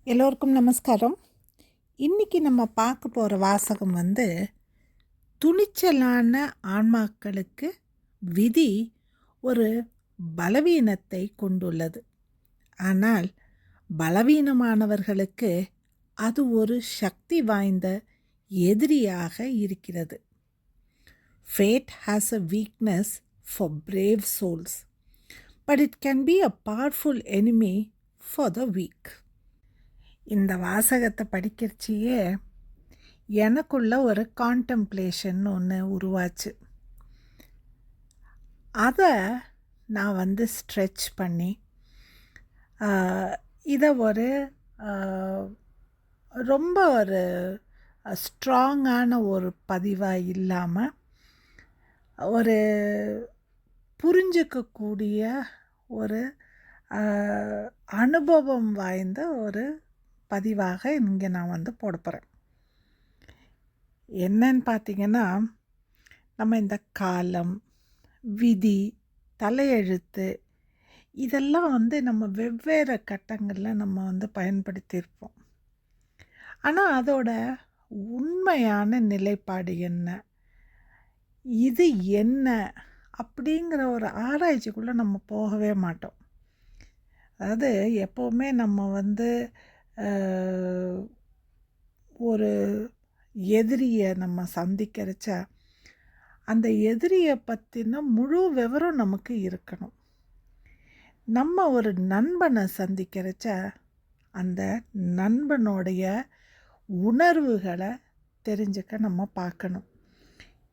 எல்லோருக்கும் நமஸ்காரம். இன்றைக்கி நம்ம பார்க்க போகிற வாசகம் துணிச்சலான ஆன்மாக்களுக்கு விதி ஒரு பலவீனத்தை கொண்டுள்ளது. ஆனால் பலவீனமானவர்களுக்கு அது ஒரு சக்தி வாய்ந்த எதிரியாக இருக்கிறது. Fate has a weakness for brave souls, but it can be a powerful enemy for the weak. இந்த வாசகத்தை படிக்கிறச்சியே எனக்குள்ள ஒரு கான்டெம்ப்ளேஷன் ஒன்று உருவாச்சு. அதை நான் ஸ்ட்ரெச் பண்ணி இதை ஒரு ரொம்ப ஒரு ஸ்ட்ராங்கான ஒரு பதிவாக இல்லாமல் ஒரு புரிஞ்சிக்கக்கூடிய ஒரு அனுபவம் வாய்ந்த ஒரு பதிவாக இங்கே நான் போட போகிறேன். என்னன்னு பார்த்தீங்கன்னா, நம்ம இந்த காலம், விதி, தலையெழுத்து இதெல்லாம் நம்ம வெவ்வேறு கட்டங்களில் நம்ம பயன்படுத்தியிருப்போம். ஆனால் அதோட உண்மையான நிலைப்பாடு என்ன, இது என்ன அப்படிங்கிற ஒரு ஆராய்ச்சிக்குள்ளே நம்ம போகவே மாட்டோம். அதாவது எப்போவுமே நம்ம ஒரு எதிரியை நம்ம சந்திக்கிறச்ச அந்த எதிரியை பற்றின முழு விவரம் நமக்கு இருக்கணும். நம்ம ஒரு நண்பனை சந்திக்கிறச்ச அந்த நண்பனுடைய உணர்வுகளை தெரிஞ்சுக்க நம்ம பார்க்கணும்.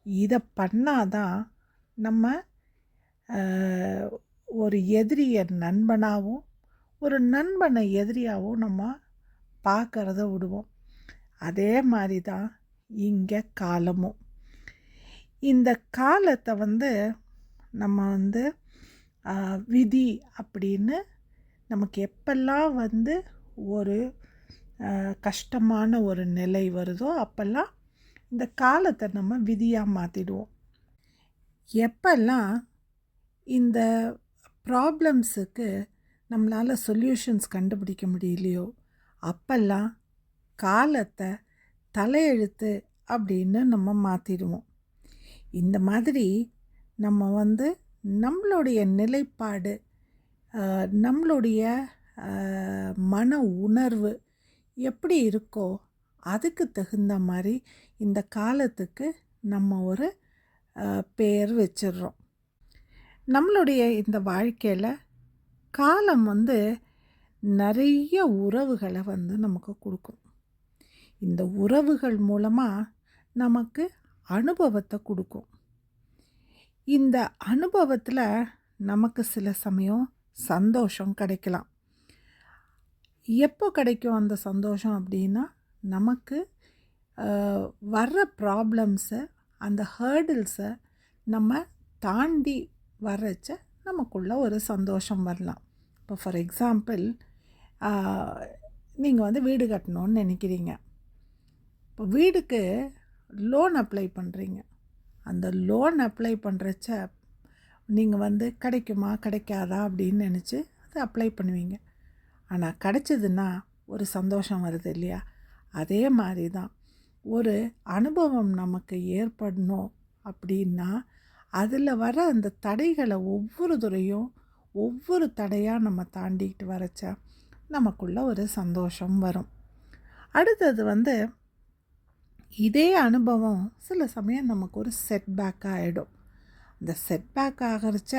இதை பண்ணாதான் நம்ம ஒரு எதிரியை நண்பனாகவும் ஒரு நண்பனை எதிரியாகவும் நம்ம பார்க்கறத விடுவோம். அதே மாதிரி தான் இங்கே காலமும். இந்த காலத்தை நம்ம விதி அப்படின்னு நமக்கு எப்பெல்லாம் ஒரு கஷ்டமான ஒரு நிலை வருதோ அப்பெல்லாம் இந்த காலத்தை நம்ம விதியாக மாற்றிடுவோம். எப்பெல்லாம் இந்த ப்ராப்ளம்ஸுக்கு நம்மளால் சொல்யூஷன்ஸ் கண்டுபிடிக்க முடியலையோ அப்பெல்லாம் காலத்தை தலையெழுத்து அப்படின்னு நம்ம மாற்றிடுவோம். இந்த மாதிரி நம்ம நம்மளுடைய நிலைப்பாடு, நம்மளுடைய மன உணர்வு எப்படி இருக்கோ அதுக்கு தகுந்த மாதிரி இந்த காலத்துக்கு நம்ம ஒரு பேர் வச்சிடுறோம். நம்மளுடைய இந்த வாழ்க்கையில் காலம் நிறைய உறவுகளை நமக்கு கொடுக்கும். இந்த உறவுகள் மூலமாக நமக்கு அனுபவத்தை கொடுக்கும். இந்த அனுபவத்தில் நமக்கு சில சமயம் சந்தோஷம் கிடைக்கலாம். எப்போ கிடைக்கும் அந்த சந்தோஷம் அப்படின்னா, நமக்கு வர்ற ப்ராப்ளம்ஸை, அந்த ஹேர்டில்ஸை நம்ம தாண்டி வர்றச்ச நமக்குள்ள ஒரு சந்தோஷம் வரலாம். இப்போ ஃபார் எக்ஸாம்பிள், நீங்கள் வீடு கட்டணும்னு நினைக்கிறீங்க. இப்போ வீடுக்கு லோன் அப்ளை பண்ணுறீங்க. அந்த லோன் அப்ளை பண்ணுறச்ச நீங்கள் கிடைக்குமா கிடைக்காதா அப்படின்னு நினச்சி அதை அப்ளை பண்ணுவீங்க. ஆனால் கிடைச்சதுன்னா ஒரு சந்தோஷம் வருது இல்லையா? அதே மாதிரி தான் ஒரு அனுபவம் நமக்கு ஏற்படணும் அப்படின்னா அதில் வர அந்த தடைகளை ஒவ்வொரு துறையும் ஒவ்வொரு தடையாக நம்ம தாண்டிக்கிட்டு வரச்சா நமக்குள்ள ஒரு சந்தோஷம் வரும். அடுத்தது இதே அனுபவம் சில சமயம் நமக்கு ஒரு செட்பேக் ஆகிடும். அந்த செட்பேக் ஆகிறச்ச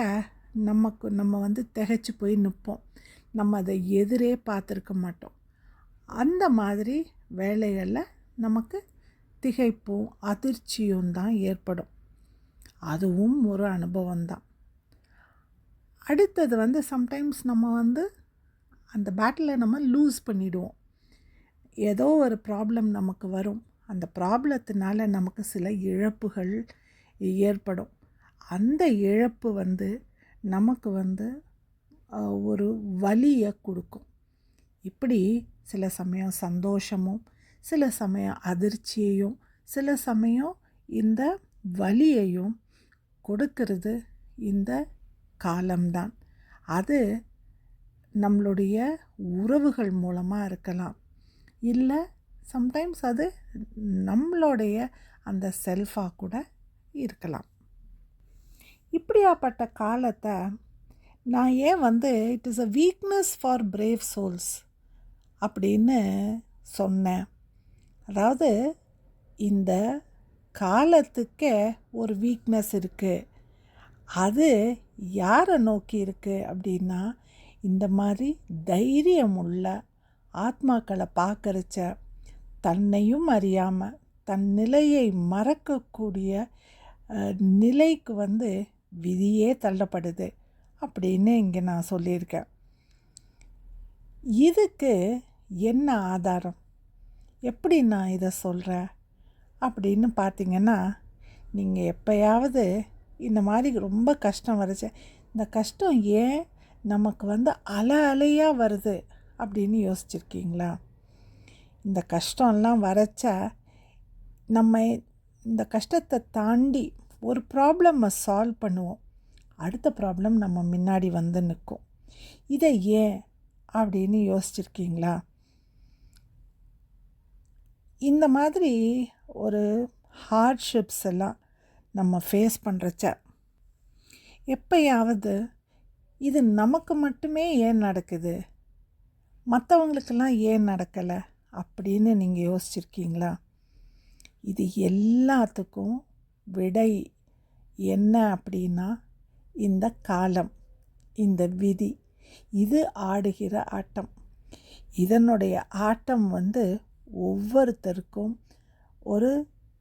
நம்ம திகைச்சு போய் நிற்போம். நம்ம அதை எதிரே பார்த்துருக்க மாட்டோம். அந்த மாதிரி வேலைகளில் நமக்கு திகைப்பும் அதிர்ச்சியும் தான் ஏற்படும். அதுவும் ஒரு அனுபவம்தான். அடுத்தது சம்டைம்ஸ் நம்ம அந்த பேட்டில் நம்ம லூஸ் பண்ணிவிடுவோம். ஏதோ ஒரு ப்ராப்ளம் நமக்கு வரும். அந்த ப்ராப்ளத்தினால நமக்கு சில இழப்புகள் ஏற்படும். அந்த இழப்பு நமக்கு ஒரு வலியை கொடுக்கும். இப்படி சில சமயம் சந்தோஷமும், சில சமயம் அதிர்ச்சியையும், சில சமயம் இந்த வலியையும் கொடுக்கிறது இந்த காலம்தான். அது நம்மளுடைய உறவுகள் மூலமாக இருக்கலாம், இல்லை சம்டைம்ஸ் அது நம்மளுடைய அந்த செல்ஃபாக கூட இருக்கலாம். இப்படியாப்பட்ட காலத்தை நான் ஏன் it is a weakness for brave souls அப்படின்னு சொன்னேன். அதாவது இந்த காலத்துக்கே ஒரு வீக்னஸ் இருக்குது. அது யாரை நோக்கி இருக்குது அப்படின்னா, இந்த மாதிரி தைரியமுள்ள ஆத்மாக்களை பார்க்கறச்ச தன்னையும் அறியாமல் தன் நிலையை மறக்கக்கூடிய நிலைக்கு விதியே தள்ளப்படுது அப்படின்னு இங்கே நான் சொல்லியிருக்கேன். இதுக்கு என்ன ஆதாரம், எப்படி நான் இதை சொல்கிறேன் அப்படின்னு பார்த்தீங்கன்னா, நீங்கள் எப்போயாவது இந்த மாதிரி ரொம்ப கஷ்டம் வருச்சு, இந்த கஷ்டம் ஏன் நமக்கு அலை அலையாக வருது அப்படின்னு யோசிச்சிருக்கீங்களா? இந்த கஷ்டம்லாம் வரச்ச நம்ம இந்த கஷ்டத்தை தாண்டி ஒரு ப்ராப்ளமை சால்வ் பண்ணுவோம், அடுத்த ப்ராப்ளம் நம்ம முன்னாடி நிற்கும். இதை ஏன் அப்படின்னு யோசிச்சிருக்கீங்களா? இந்த மாதிரி ஒரு ஹார்ட்ஷிப்ஸ் எல்லாம் நம்ம ஃபேஸ் பண்ணுறச்ச எப்போயாவது இது நமக்கு மட்டுமே ஏன் நடக்குது, மற்றவங்களுக்கெல்லாம் ஏன் நடக்கலை அப்படின்னு நீங்கள் யோசிச்சிருக்கீங்களா? இது எல்லாத்துக்கும் விடை என்ன அப்படின்னா, இந்த காலம், இந்த விதி, இது ஆடுகிற ஆட்டம். இதனுடைய ஆட்டம் ஒவ்வொருத்தருக்கும் ஒரு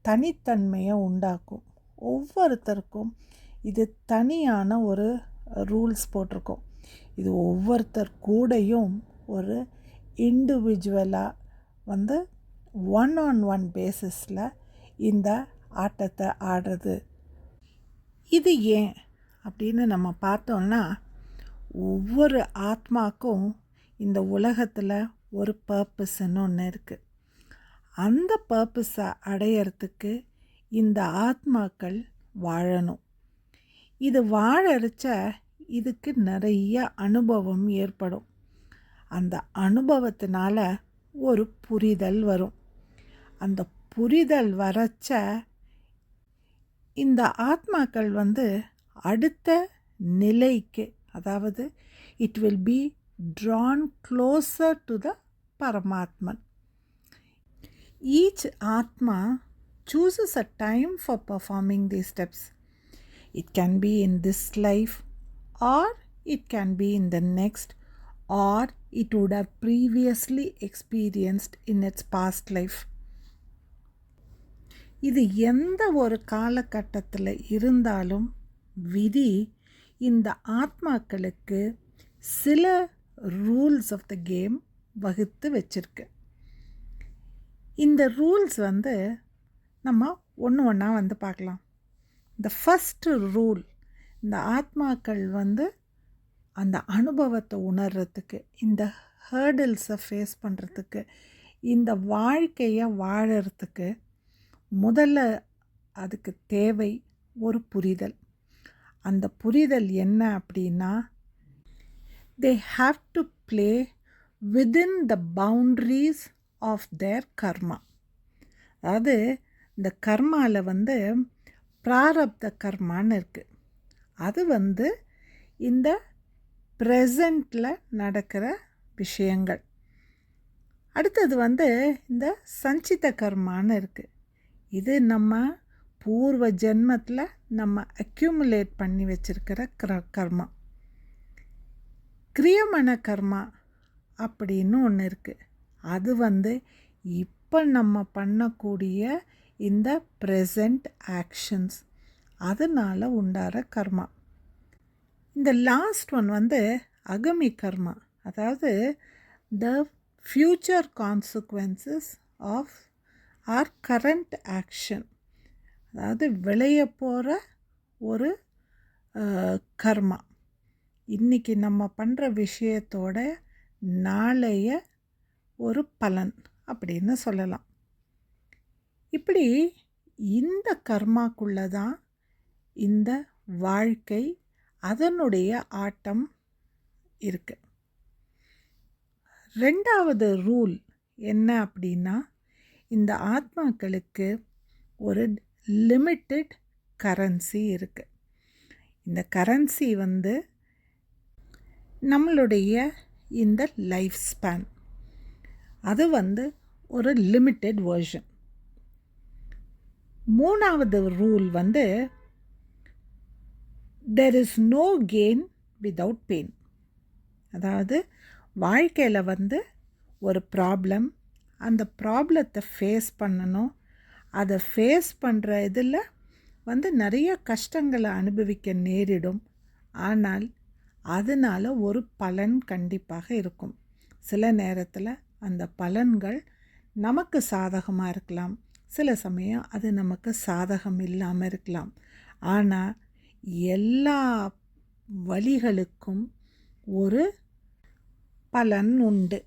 தனித்தன்மையை உண்டாக்கும். ஒவ்வொருத்தருக்கும் இது தனியான ஒரு ரூல்ஸ் போட்டிருக்கோம். இது ஒவ்வொருத்தர் கூடயும் ஒரு இண்டிவிஜுவலாக ஒன் ஆன் ஒன் பேசிஸில் இந்த ஆட்டத்தை ஆடுறது. இது ஏன் அப்படின்னு நம்ம பார்த்தோம்னா, ஒவ்வொரு ஆத்மாக்கும் இந்த உலகத்தில் ஒரு பர்பஸ்ன்னு ஒன்று இருக்குது. அந்த பர்பஸை அடையிறதுக்கு இந்த ஆத்மாக்கள் வாழணும். இது வாழறச்ச இதுக்கு நிறைய அனுபவம் ஏற்படும். அந்த அனுபவத்தினால ஒரு புரிதல் வரும். அந்த புரிதல் வரச்ச இந்த ஆத்மாக்கள் அடுத்த நிலைக்கு, அதாவது it will be drawn closer to the Paramatman. Each Atma chooses a time for performing these steps. It can be in this life, or it can be in the next, or it would have previously experienced in its past life. இது எந்த ஒரு காலகட்டத்தில் இருந்தாலும் விதி இந்த ஆத்மாக்களுக்கு சில rules of the game வகுத்து வச்சிருக்கு. இந்த ரூல்ஸ் நம்ம ஒன்று ஒன்றா பார்க்கலாம். இந்த ஃபஸ்ட்டு ரூல், இந்த ஆத்மாக்கள் அந்த அனுபவத்தை உணர்றதுக்கு, இந்த ஹேர்டில்ஸை ஃபேஸ் பண்ணுறதுக்கு, இந்த வாழ்க்கையை வாழறதுக்கு முதல்ல அதுக்கு தேவை ஒரு புரிதல். அந்த புரிதல் என்ன அப்படின்னா, they have to play within the boundaries of their karma. அதாவது இந்த கர்மாவில் பிராரப்த கர்மான்னு இருக்குது. அது இந்த ப்ரெசண்ட்டில் நடக்கிற விஷயங்கள். அடுத்தது இந்த சஞ்சித கர்மான்னு இருக்குது. இது நம்ம பூர்வ ஜென்மத்தில் நம்ம அக்யூமுலேட் பண்ணி வச்சிருக்கிற கர்மா. கிரியமண கர்மா அப்படின்னு ஒன்று இருக்குது. அது இப்போ நம்ம பண்ணக்கூடிய இந்த ப்ரெசண்ட் ஆக்ஷன்ஸ், அதனால் உண்டார கர்மா. இந்த லாஸ்ட் ஒன் அகமி கர்மா, அதாவது the future consequences of our current action, அதாவது விளைய போகிற ஒரு கர்மா. இன்றைக்கி நம்ம பண்ணுற விஷயத்தோட நாளைய ஒரு பலன் அப்படின்னு சொல்லலாம். இப்படி இந்த கர்மாக்குள்ளே தான் இந்த வாழ்க்கை, அதனுடைய ஆட்டம் இருக்குது. ரெண்டாவது ரூல் என்ன அப்படின்னா, இந்த ஆத்மாக்களுக்கு ஒரு லிமிட்டட் கரன்சி இருக்குது. இந்த கரன்சி வந்து நம்மளுடைய இந்த லைஃப் ஸ்பேன், அது வந்து ஒரு லிமிட்டட் வெர்ஷன். மூணாவது ரூல் வந்து there is no gain without pain. அதாவது வாழ்க்கையில் வந்து ஒரு ப்ராப்ளம், அந்த ப்ராப்ளத்தை ஃபேஸ் பண்ணணும். அதை ஃபேஸ் பண்ணுற இதில் வந்து நிறைய கஷ்டங்களை அனுபவிக்க நேரிடும். ஆனால் அதனால் ஒரு பலன் கண்டிப்பாக இருக்கும். சில நேரத்தில் அந்த பலன்கள் நமக்கு சாதகமாக இருக்கலாம், சில சமயம் அது நமக்கு சாதகம் இல்லாமல் இருக்கலாம். ஆனால் எல்லா வழிகளுக்கும் ஒரு பலன் உண்டு.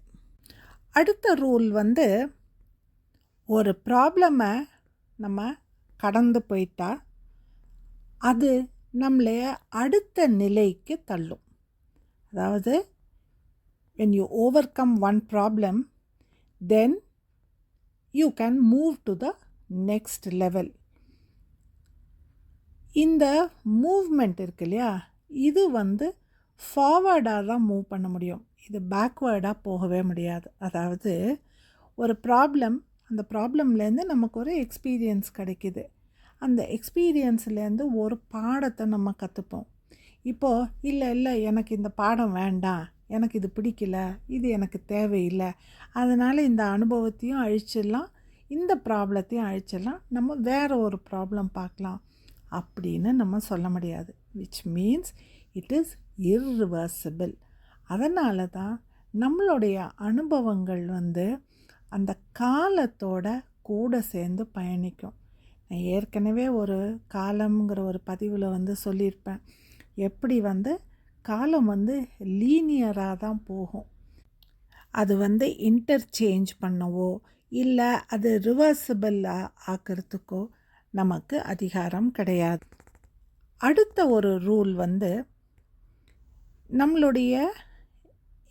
அடுத்த ரூல் வந்து, ஒரு ப்ராப்ளமை நம்ம கடந்து போயிட்டா அது நம்மளைய அடுத்த நிலைக்கு தள்ளும். அதாவது when you overcome one problem, then you can move to the next level. இந்த மூவ்மெண்ட் இருக்கு இல்லையா, இது வந்து ஃபார்வர்டாக தான் மூவ் பண்ண முடியும், இது பேக்வேர்டாக போகவே முடியாது. அதாவது ஒரு ப்ராப்ளம், அந்த ப்ராப்ளம்லேருந்து நமக்கு ஒரு எக்ஸ்பீரியன்ஸ் கிடைக்கிது. அந்த எக்ஸ்பீரியன்ஸ்லேருந்து ஒரு பாடத்தை நம்ம கற்றுப்போம். இப்போது இல்லை எனக்கு இந்த பாடம் வேண்டாம், எனக்கு இது பிடிக்கல, இது எனக்கு தேவையில்லை, அதனால் இந்த அனுபவத்தையும் அழிச்சிடலாம், இந்த ப்ராப்ளத்தையும் அழிச்சிடலாம், நம்ம வேறு ஒரு ப்ராப்ளம் பார்க்கலாம் அப்படின்னு நம்ம சொல்ல முடியாது. Which means it is irreversible. அதனால தான் நம்மளுடைய அனுபவங்கள் வந்து அந்த காலத்தோட கூட சேர்ந்து பயணிக்கும். நான் ஏற்கனவே ஒரு காலம்ங்கிற ஒரு பதிவில் வந்து சொல்லியிருப்பேன், எப்படி வந்து காலம் வந்து லீனியராக தான் போகும். அது வந்து இன்டர்சேஞ்ச் பண்ணவோ இல்லை அது ரிவர்சிபிளாக ஆக்கிறதுக்கோ நமக்கு அதிகாரம் கிடையாது. அடுத்த ஒரு ரூல் வந்து, நம்மளுடைய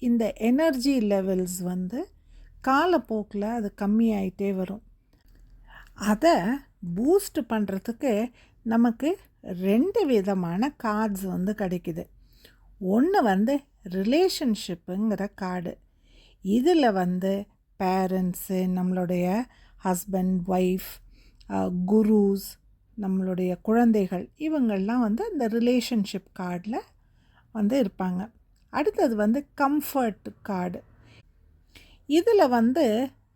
இந்த எனர்ஜி லெவல்ஸ் வந்து காலப்போக்கில் அது கம்மியாயிட்டே வரும். அதை பூஸ்ட் பண்ணுறதுக்கு நமக்கு 2 விதமான கார்ட்ஸ் வந்து கிடைக்குது. ஒன்று வந்து ரிலேஷன்ஷிப்புங்கிற கார்டு. இதில் வந்து பேரண்ட்ஸு, நம்மளுடைய ஹஸ்பண்ட், ஒய்ஃப், குருஸ், நம்மளுடைய குழந்தைகள், இவங்கள்லாம் வந்து அந்த ரிலேஷன்ஷிப் கார்டில் வந்து இருப்பாங்க. அடுத்தது வந்து கம்ஃபர்ட் கார்டு. இதில் வந்து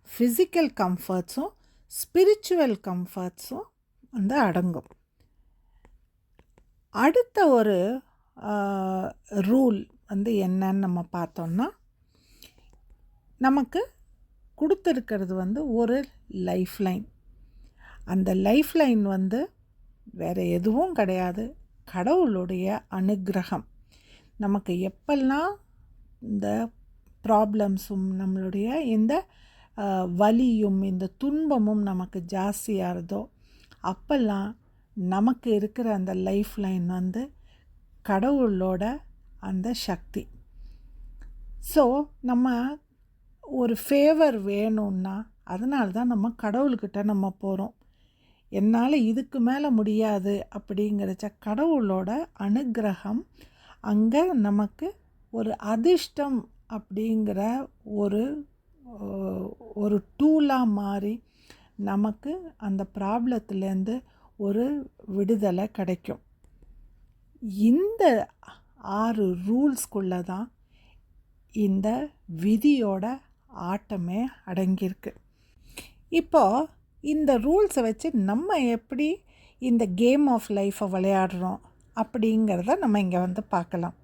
ஃபிசிக்கல் கம்ஃபர்ட்ஸும் ஸ்பிரிச்சுவல் கம்ஃபர்ட்ஸும் வந்து அடங்கும். அடுத்த ஒரு ரூல் வந்து என்னன்னு நம்ம பார்த்தோம்னா, நமக்கு கொடுத்துருக்கிறது வந்து ஒரு லைஃப் லைன். அந்த லைஃப் லைன் வந்து வேறு எதுவும் கிடையாது, கடவுளுடைய அனுக்கிரகம். நமக்கு எப்பெல்லாம் இந்த ப்ராப்ளம்ஸும் நம்மளுடைய இந்த வலியும் இந்த துன்பமும் நமக்கு ஜாஸ்தியாகிறதோ அப்பெல்லாம் நமக்கு இருக்கிற அந்த லைஃப் லைன் வந்து கடவுளோட அந்த சக்தி. ஸோ நம்ம ஒரு ஃபேவர் வேணும்னா அதனால தான் நம்ம கடவுள்கிட்ட நம்ம போகிறோம். என்னால் இதுக்கு மேலே முடியாது அப்படிங்கிறச்ச கடவுளோட அனுக்கிரகம் அங்கே நமக்கு ஒரு அதிர்ஷ்டம் அப்படிங்கிற ஒரு டூலாக மாறி நமக்கு அந்த ப்ராப்ளத்துலேருந்து ஒரு விடுதலை கிடைக்கும். இந்த 6 ரூல்ஸ்குள்ளே தான் இந்த விதியோட ஆட்டமே அடங்கியிருக்கு. இப்போது இந்த ரூல்ஸை வச்சு நம்ம எப்படி இந்த கேம் ஆஃப் லைஃப்பை விளையாடுறோம் அப்படிங்கிறத நம்ம இங்கே வந்து பார்க்கலாம்.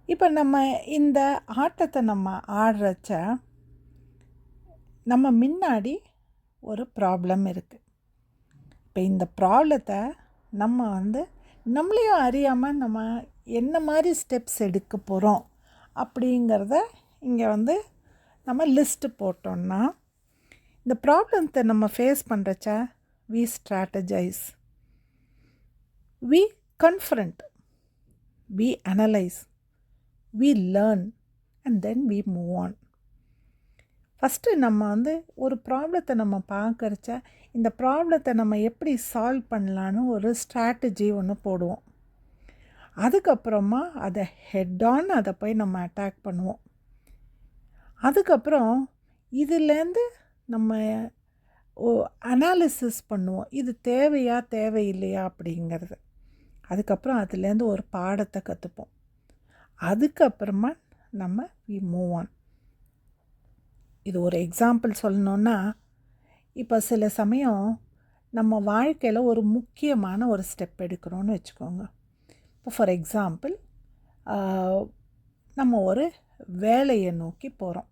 இப்போ நம்ம இந்த ஆட்டத்தை நம்ம ஆடுறச்ச நம்ம முன்னாடி ஒரு ப்ராப்ளம் இருக்குது. இப்போ இந்த ப்ராப்ளத்தை நம்ம வந்து நம்மளையும் அறியாமல் நம்ம என்ன மாதிரி ஸ்டெப்ஸ் எடுக்க போகிறோம் அப்படிங்கிறத இங்கே வந்து நம்ம லிஸ்ட்டு போட்டோம்னா, இந்த ப்ராப்ளத்தை நம்ம face பண்ணுறச்ச we strategize, we confront, we analyze, we learn and then we move on. First நம்ம வந்து ஒரு ப்ராப்ளத்தை நம்ம பார்க்கறச்ச இந்த ப்ராப்ளத்தை நம்ம எப்படி சால்வ் பண்ணலான்னு ஒரு ஸ்ட்ராட்டஜி ஒன்று போடுவோம். அதுக்கப்புறமா அதை ஹெட் ஆன் அதை போய் நம்ம அட்டாக் பண்ணுவோம். அதுக்கப்புறம் இதுலேருந்து நம்ம அனாலிசிஸ் பண்ணுவோம். இது தேவையா தேவையில்லையா அப்படிங்கிறது. அதுக்கப்புறம் அதுலேருந்து ஒரு பாடத்தை கற்றுப்போம். அதுக்கப்புறமா நம்ம வி மூவ் ஆன். இது ஒரு எக்ஸாம்பிள் சொல்லணுன்னா, இப்போ சில சமயம் நம்ம வாழ்க்கையில் ஒரு முக்கியமான ஒரு ஸ்டெப் எடுக்கிறோன்னு வச்சுக்கோங்க. இப்போ ஃபார் எக்ஸாம்பிள் நம்ம ஒரு வேலையை நோக்கி போகிறோம்.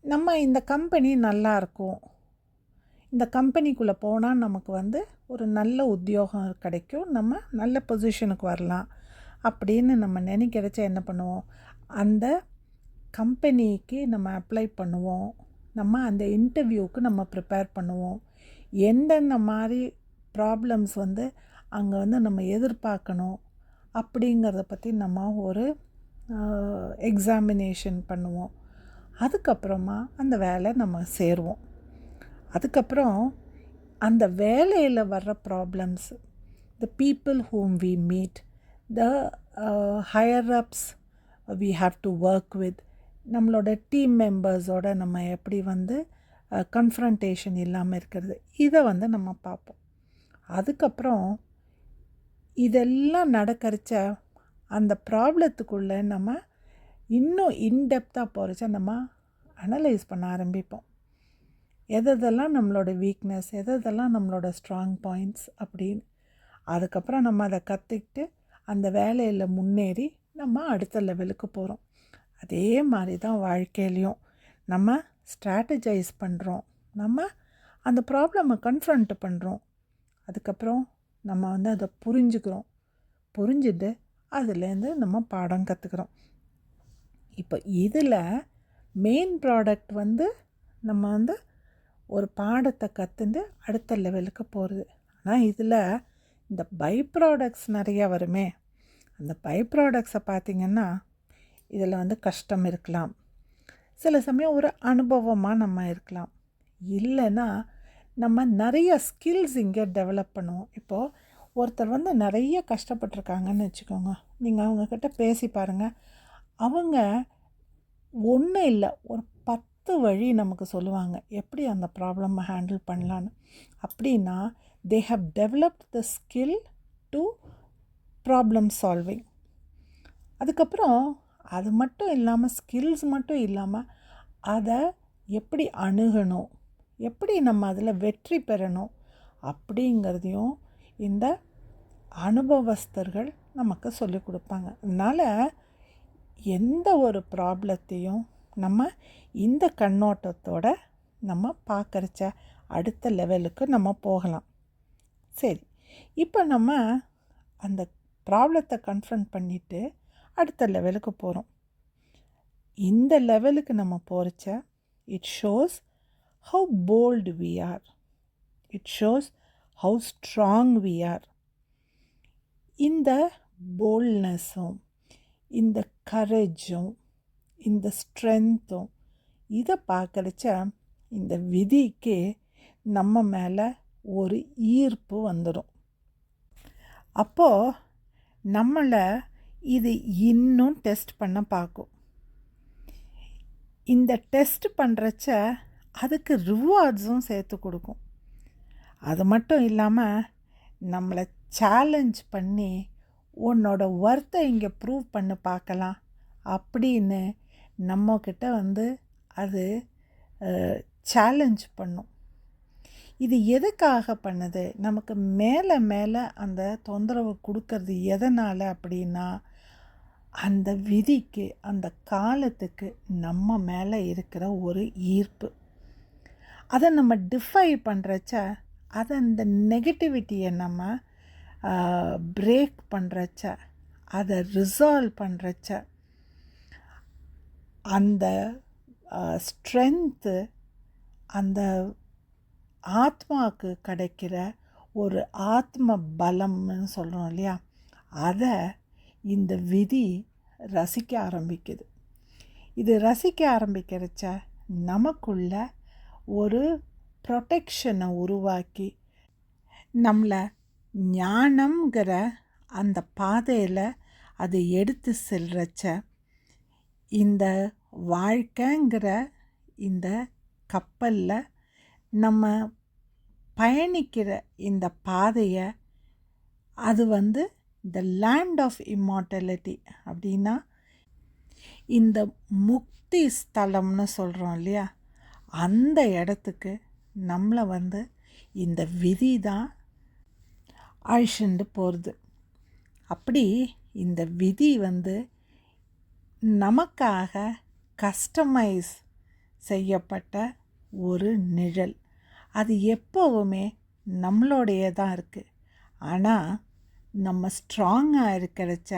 நம்ம இந்த கம்பெனி நல்லாயிருக்கும், இந்த கம்பெனிக்குள்ளே போனால் நமக்கு வந்து ஒரு நல்ல உத்தியோகம் கிடைக்கும், நம்ம நல்ல பொசிஷனுக்கு வரலாம் அப்படின்னு நம்ம நினைக்கிறச்ச என்ன பண்ணுவோம், அந்த கம்பெனிக்கு நம்ம அப்ளை பண்ணுவோம், நம்ம அந்த இன்டர்வியூவுக்கு நம்ம ப்ரிப்பேர் பண்ணுவோம். எந்தெந்த மாதிரி ப்ராப்ளம்ஸ் வந்து அங்கே வந்து நம்ம எதிர்பார்க்கணும் அப்படிங்கிறத பற்றி நம்ம ஒரு எக்ஸாமினேஷன் பண்ணுவோம். அதுக்கப்புறமா அந்த வேலை நம்ம சேருவோம். அதுக்கப்புறம் அந்த வேலையில் வர்ற problems, the people whom we meet, the higher ups we have to work with, நம்மளோட டீம் மெம்பர்ஸோட நம்ம எப்படி வந்து கன்ஃப்ரண்டேஷன் இல்லாமல் இருக்கிறது, இதை வந்து நம்ம பார்ப்போம். அதுக்கப்புறம் இதெல்லாம் நடக்கிறச்ச அந்த ப்ராப்ளத்துக்குள்ளே நம்ம இன்னும் இன்டெப்த்தாக போகிறச்ச நம்ம அனலைஸ் பண்ண ஆரம்பிப்போம். எதெல்லாம் நம்மளோட வீக்னஸ், எதெல்லாம் நம்மளோட ஸ்ட்ராங் பாயிண்ட்ஸ் அப்படின்னு. அதுக்கப்புறம் நம்ம அதை கற்றுக்கிட்டு அந்த வேலையில் முன்னேறி நம்ம அடுத்த லெவலுக்கு போகிறோம். அதே மாதிரி தான் வாழ்க்கையிலையும் நம்ம ஸ்ட்ராட்டஜைஸ் பண்ணுறோம், நம்ம அந்த ப்ராப்ளமை கன்ஃப்ரண்ட் பண்ணுறோம். அதுக்கப்புறம் நம்ம வந்து அதை புரிஞ்சுக்கிறோம், புரிஞ்சுட்டு அதுலேருந்து நம்ம பாடம் கற்றுக்குறோம். இப்போ இதில் மெயின் ப்ராடக்ட் வந்து நம்ம வந்து ஒரு பாடத்தை கற்றுண்டு அடுத்த லெவலுக்கு போகிறது. ஆனால் இதில் இந்த பை ப்ராடக்ட்ஸ் நிறையா வருமே, அந்த பை ப்ராடக்ட்ஸை பார்த்திங்கன்னா இதில் வந்து கஷ்டம் இருக்கலாம், சில சமயம் ஒரு அனுபவமாக நம்ம இருக்கலாம், இல்லைன்னா நம்ம நிறைய ஸ்கில்ஸ் இங்கே டெவலப் பண்ணுவோம். இப்போது ஒருத்தர் வந்து நிறைய கஷ்டப்பட்டிருக்காங்கன்னு வச்சுக்கோங்க, நீங்கள் அவங்கக்கிட்ட பேசி பாருங்கள், அவங்க ஒன்றும் இல்லை ஒரு 10 வழி நமக்கு சொல்லுவாங்க எப்படி அந்த ப்ராப்ளமை ஹேண்டில் பண்ணலான்னு. அப்படின்னா they have developed the skill to problem solving. அதுக்கப்புறம் அது மட்டும் இல்லாமல், ஸ்கில்ஸ் மட்டும் இல்லாமல், அதை எப்படி அணுகணும், எப்படி நம்ம அதில் வெற்றி பெறணும் அப்படிங்கிறதையும் இந்த அனுபவஸ்தர்கள் நமக்கு சொல்லிக் கொடுப்பாங்க. அதனால் எந்த ஒரு ப்ராப்ளத்தையும் நம்ம இந்த கண்ணோட்டத்தோடு நம்ம பார்க்கறச்ச அடுத்த லெவலுக்கு நம்ம போகலாம். சரி, இப்போ நம்ம அந்த ப்ராப்ளத்தை கன்ஃபரண்ட் பண்ணிவிட்டு அடுத்த லெவலுக்கு போகிறோம். இந்த லெவலுக்கு நம்ம போகிறச்ச it shows how bold we are, it shows how strong we are. இந்த போல்ட்னஸும் இந்த கரேஜும் இந்த ஸ்ட்ரென்த்தும் இதை பார்க்கறச்ச இந்த விதிக்கு நம்ம மேலே ஒரு ஈர்ப்பு வந்துடும். அப்போது நம்மளை இது இன்னும் டெஸ்ட் பண்ண பார்க்கும். இந்த டெஸ்ட் பண்ணுறச்ச அதுக்கு ரிவார்ட்ஸும் சேர்த்து கொடுக்கும். அது மட்டும் இல்லாமல் நம்மளை சேலஞ்ச் பண்ணி உன்னோட ஒர்த்தை இங்கே ப்ரூவ் பண்ணி பார்க்கலாம் அப்படின்னு நம்மக்கிட்ட வந்து அது சேலஞ்ச் பண்ணும். இது எதுக்காக பண்ணுது, நமக்கு மேலே மேலே அந்த தொந்தரவு கொடுக்கறது எதனால் அப்படின்னா, அந்த விதிக்கு அந்த காலத்துக்கு நம்ம மேலே இருக்கிற ஒரு ஈர்ப்பு. அதை நம்ம டிஃபை பண்ணுறச்ச, அதை அந்த நெகட்டிவிட்டியை நம்ம பிரேக் பண்ணுறச்ச, அதை ரிசால்வ் பண்ணுறச்ச, அந்த ஸ்ட்ரென்த்து, அந்த ஆத்மாவுக்கு கிடைக்கிற ஒரு ஆத்ம பலம்னு சொல்கிறோம் இல்லையா, அதை இந்த விதி ரசிக்க ஆரம்பிக்குது. இது ரசிக்க ஆரம்பிக்கிறச்ச நமக்குள்ள ஒரு ப்ரொடெக்ஷனை உருவாக்கி நம்மளை ஞானம்ங்கிற அந்த பாதையில் அது எடுத்து செல்றச்ச இந்த வாழ்க்கைங்கிற இந்த கப்பலில் நம்ம பயணிக்கிற இந்த பாதையை அது த லேண்ட் ஆஃப் இம்மார்டலிட்டி அப்படின்னா இந்த முக்தி ஸ்தலம்னு சொல்கிறோம் இல்லையா, அந்த இடத்துக்கு நம்மளை இந்த விதி தான் அழிச்சுண்டு போகிறது. அப்படி இந்த விதி நமக்காக கஸ்டமைஸ் செய்யப்பட்ட ஒரு நிழல். அது எப்போவுமே நம்மளோடைய தான் இருக்குது. ஆனால் நம்ம ஸ்ட்ராங்காக இருக்கிறச்ச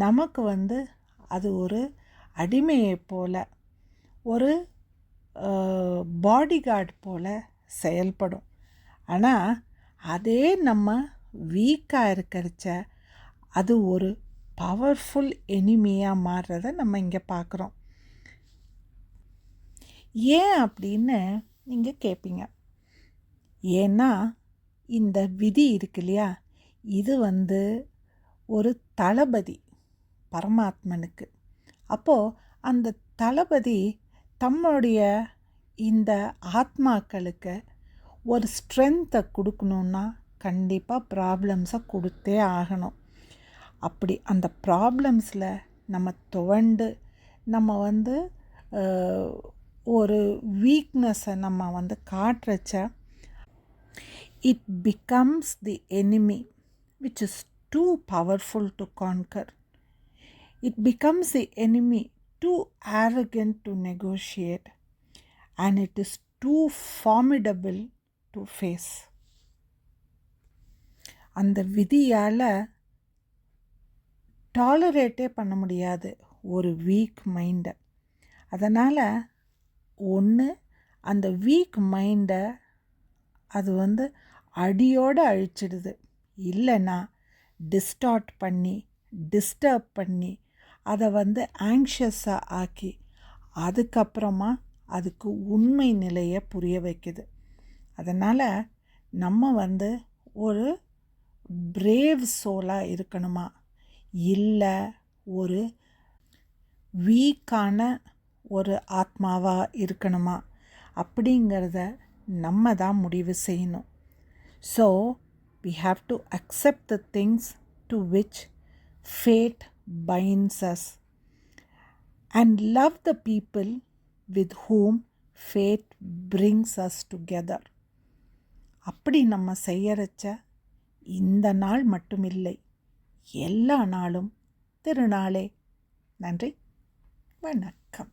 நமக்கு அது ஒரு அடிமையை போல், ஒரு பாடிகார்டு போல் செயல்படும். ஆனால் அதே நம்ம வீக்காக இருக்கிறச்ச அது ஒரு பவர்ஃபுல் எனிமியாக மாறுறத நம்ம இங்கே பார்க்குறோம். ஏன் அப்படின்னு நீங்கள் கேட்பீங்க. ஏன்னா இந்த விதி இருக்கு இல்லையா, இது ஒரு தளபதி பரமாத்மனுக்கு. அப்போது அந்த தளபதி தம்முடைய இந்த ஆத்மாக்களுக்கு ஒரு ஸ்ட்ரென்த்தை கொடுக்கணுன்னா கண்டிப்பாக ப்ராப்ளம்ஸை கொடுத்தே ஆகணும். அப்படி அந்த ப்ராப்ளம்ஸில் நம்ம துவண்டு நம்ம ஒரு வீக்னஸை நம்ம காட்டுறச்ச it becomes the enemy which is too powerful to conquer. It becomes the enemy too arrogant to negotiate, and it is too formidable to face. அந்த விதியால் டாலரேட்டே பண்ண முடியாது ஒரு வீக் மைண்டை. அதனால் ஒன்று அந்த வீக் மைண்டை அது அடியோடு அழிச்சிடுது, இல்லைன்னா டிஸ்டார்ட் பண்ணி டிஸ்டர்ப் பண்ணி அதை ஆங்ஷியஸாக ஆக்கி அதுக்கப்புறமா அதுக்கு உண்மை நிலையை புரிய வைக்குது. அதனால் நம்ம ஒரு பிரேவ் சோலாக இருக்கணுமா, இல்லை ஒரு வீக்கான ஒரு ஆத்மாவாக இருக்கணுமா அப்படிங்கிறத நம்ம தான் முடிவு செய்யணும். So we have to accept the things to which fate binds us and love the people with whom fate brings us together. அப்படி நம்ம செய்யறச்ச இந்த நாள் மட்டுமில்லை, எல்லா நாளும் திருநாளே. நன்றி, வணக்கம்.